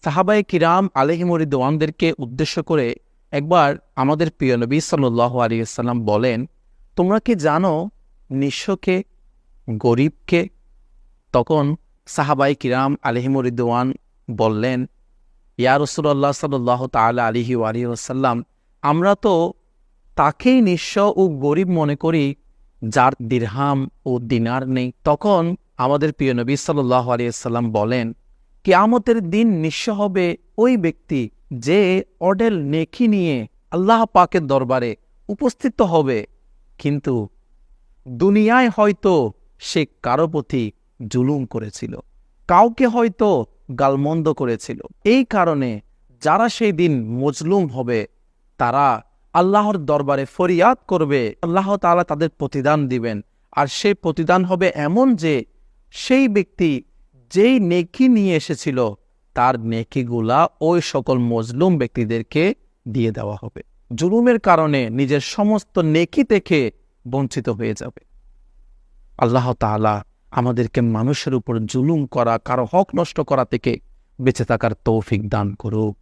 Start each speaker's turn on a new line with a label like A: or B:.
A: সাহাবায়ে কিরাম আলাইহিমুর রিদওয়ানদেরকে উদ্দেশ্য করে একবার আমাদের প্রিয় নবী সাল্লাল্লাহু আলাইহি ওয়াসাল্লাম বলেন, তোমরা কি জানো নিঃস্বকে, গরিবকে? তখন সাহাবায়ে কিরাম আলাইহিমুর রিদওয়ান বললেন, ইয়া রাসূলুল্লাহ সাল্লাল্লাহু তাআলা আলাইহি ওয়া আলিহি ওয়াসাল্লাম, আমরা তো তাকেই নিঃস্ব ও গরিব মনে করি যার দিরহাম ও দিনার নেই। তখন আমাদের প্রিয় নবী সাল্লাল্লাহু আলাইহি ওয়াসাল্লাম বলেন, কিয়ামতের দিন নিঃস্ব হবে ওই ব্যক্তি যে অঢেল নেকি নিয়ে আল্লাহ পাকের দরবারে উপস্থিত হবে, কিন্তু দুনিয়ায় হয়তো সে কারো প্রতি জুলুম করেছিল, কাউকে হয়তো গালমন্দ করেছিল। এই কারণে যারা সেই দিন মজলুম হবে তারা আল্লাহর দরবারে ফরিয়াদ করবে, আল্লাহ তাআলা তাদের প্রতিদান দিবেন। আর সেই প্রতিদান হবে এমন যে সেই ব্যক্তি যেই নেকি নিয়ে এসেছিল তার নেকিগুলা ওই সকল মজলুম ব্যক্তিদেরকে দিয়ে দেওয়া হবে। জুলুমের কারণে নিজের সমস্ত নেকি থেকে বঞ্চিত হয়ে যাবে। আল্লাহ তাআলা আমাদেরকে মানুষের উপর জুলুম করা, কারো হক নষ্ট করা থেকে বেঁচে থাকার তৌফিক দান করুক।